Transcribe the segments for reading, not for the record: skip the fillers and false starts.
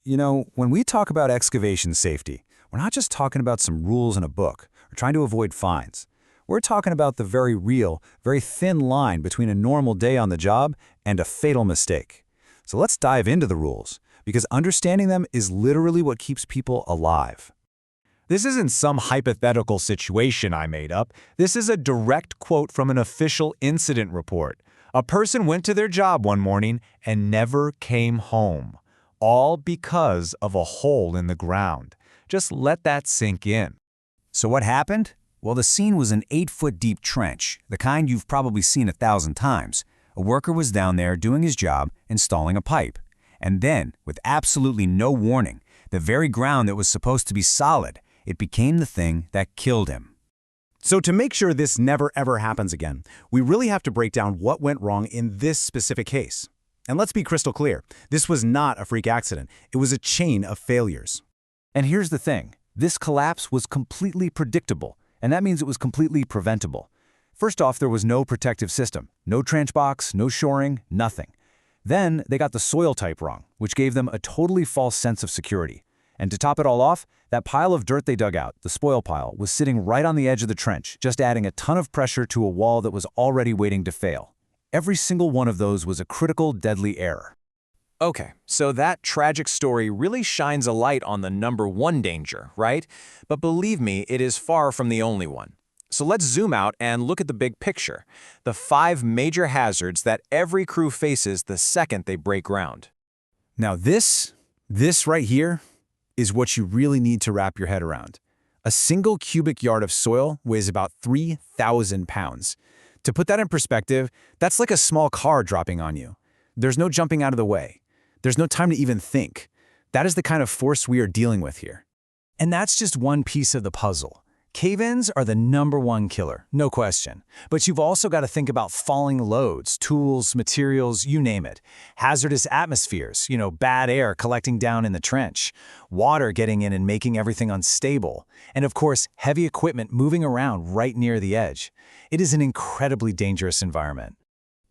You know, when we talk about excavation safety, we're not just talking about some rules in a book or trying to avoid fines. We're talking about the very real, very thin line between a normal day on the job and a fatal mistake. So let's dive into the rules, because understanding them is literally what keeps people alive. This isn't some hypothetical situation I made up. This is a direct quote from an official incident report. A person went to their job one morning and never came home, all because of a hole in the ground. Just let that sink in. So what happened? Well, the scene was an 8-foot deep trench, the kind you've probably seen 1,000 times. A worker was down there doing his job, installing a pipe. And then, with absolutely no warning, the very ground that was supposed to be solid, it became the thing that killed him. So to make sure this never ever happens again, we really have to break down what went wrong in this specific case. And let's be crystal clear, this was not a freak accident. It was a chain of failures. And here's the thing, this collapse was completely predictable, and that means it was completely preventable. First off, there was no protective system, no trench box, no shoring, nothing. Then they got the soil type wrong, which gave them a totally false sense of security. And to top it all off, that pile of dirt they dug out, the spoil pile, was sitting right on the edge of the trench, just adding a ton of pressure to a wall that was already waiting to fail. Every single one of those was a critical, deadly error. Okay, so that tragic story really shines a light on the #1 danger, right? But believe me, it is far from the only one. So let's zoom out and look at the big picture, the 5 major hazards that every crew faces the second they break ground. Now this right here is what you really need to wrap your head around. A single cubic yard of soil weighs about 3,000 pounds. To put that in perspective, that's like a small car dropping on you. There's no jumping out of the way. There's no time to even think. That is the kind of force we are dealing with here. And that's just one piece of the puzzle. Cave-ins are the #1 killer, no question. But you've also got to think about falling loads, tools, materials, you name it. Hazardous atmospheres, bad air collecting down in the trench, water getting in and making everything unstable, and of course, heavy equipment moving around right near the edge. It is an incredibly dangerous environment.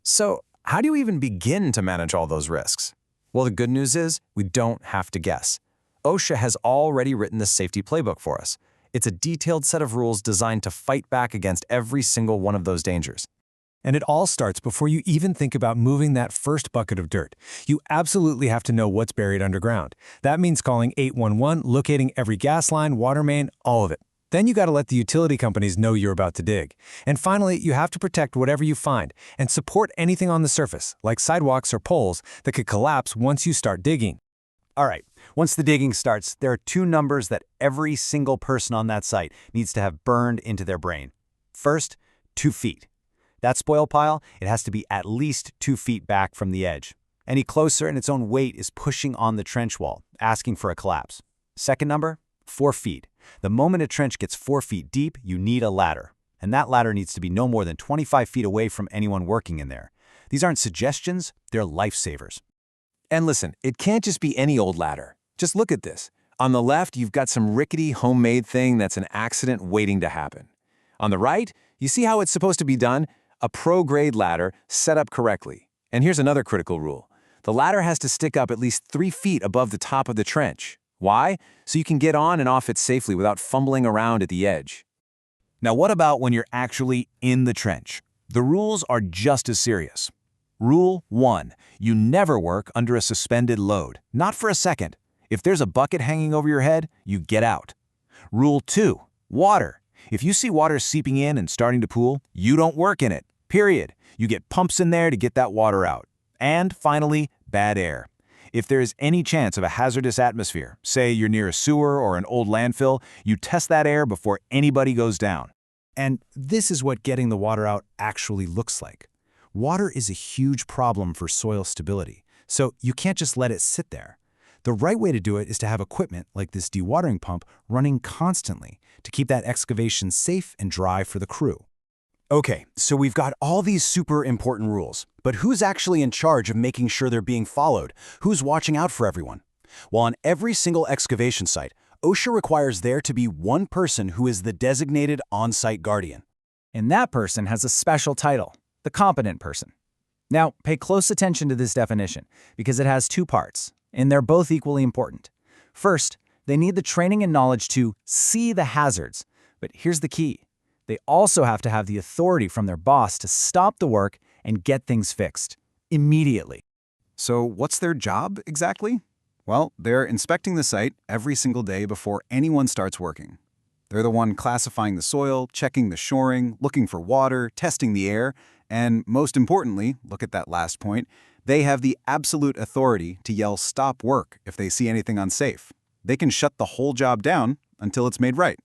So, how do you even begin to manage all those risks? Well, the good news is we don't have to guess. OSHA has already written the safety playbook for us. It's a detailed set of rules designed to fight back against every single one of those dangers. And it all starts before you even think about moving that first bucket of dirt. You absolutely have to know what's buried underground. That means calling 811, locating every gas line, water main, all of it. Then you got to let the utility companies know you're about to dig. And finally, you have to protect whatever you find and support anything on the surface, like sidewalks or poles, that could collapse once you start digging. All right, once the digging starts, there are 2 numbers that every single person on that site needs to have burned into their brain. First, 2 feet. That spoil pile, it has to be at least 2 feet back from the edge. Any closer and its own weight is pushing on the trench wall, asking for a collapse. Second number, 4 feet. The moment a trench gets 4 feet deep, you need a ladder. And that ladder needs to be no more than 25 feet away from anyone working in there. These aren't suggestions, they're lifesavers. And listen, it can't just be any old ladder. Just look at this. On the left, you've got some rickety homemade thing that's an accident waiting to happen. On the right, you see how it's supposed to be done? A pro-grade ladder set up correctly. And here's another critical rule. The ladder has to stick up at least 3 feet above the top of the trench. Why? So you can get on and off it safely without fumbling around at the edge. Now what about when you're actually in the trench? The rules are just as serious. Rule 1, you never work under a suspended load, not for a second. If there's a bucket hanging over your head, you get out. Rule 2, water. If you see water seeping in and starting to pool, you don't work in it, period. You get pumps in there to get that water out. And finally, bad air. If there is any chance of a hazardous atmosphere, say you're near a sewer or an old landfill, you test that air before anybody goes down. And this is what getting the water out actually looks like. Water is a huge problem for soil stability, so you can't just let it sit there. The right way to do it is to have equipment like this dewatering pump running constantly to keep that excavation safe and dry for the crew. Okay, so we've got all these super important rules, but who's actually in charge of making sure they're being followed? Who's watching out for everyone? Well, on every single excavation site, OSHA requires there to be one person who is the designated on-site guardian. And that person has a special title, the competent person. Now, pay close attention to this definition, because it has 2 parts. and they're both equally important. First, they need the training and knowledge to see the hazards. But here's the key. They also have to have the authority from their boss to stop the work and get things fixed immediately. So what's their job exactly? Well, they're inspecting the site every single day before anyone starts working. They're the one classifying the soil, checking the shoring, looking for water, testing the air, and most importantly, look at that last point, they have the absolute authority to yell stop work if they see anything unsafe. They can shut the whole job down until it's made right.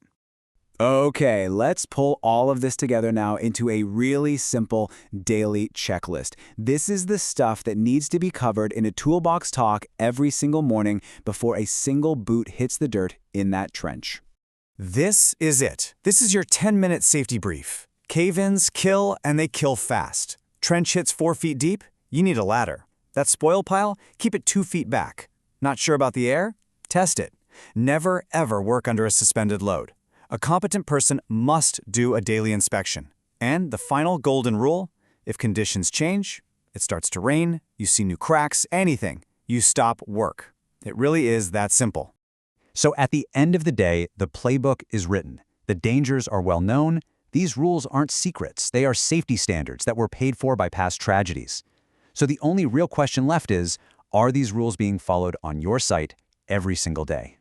Okay, let's pull all of this together now into a really simple daily checklist. This is the stuff that needs to be covered in a toolbox talk every single morning before a single boot hits the dirt in that trench. This is it. This is your 10-minute safety brief. Cave-ins kill, and they kill fast. Trench hits 4 feet deep? You need a ladder. That spoil pile? Keep it 2 feet back. Not sure about the air? Test it. Never, ever work under a suspended load. A competent person must do a daily inspection. And the final golden rule, if conditions change, it starts to rain, you see new cracks, anything, you stop work. It really is that simple. So at the end of the day, the playbook is written. The dangers are well known. These rules aren't secrets. They are safety standards that were paid for by past tragedies. So the only real question left is, are these rules being followed on your site every single day?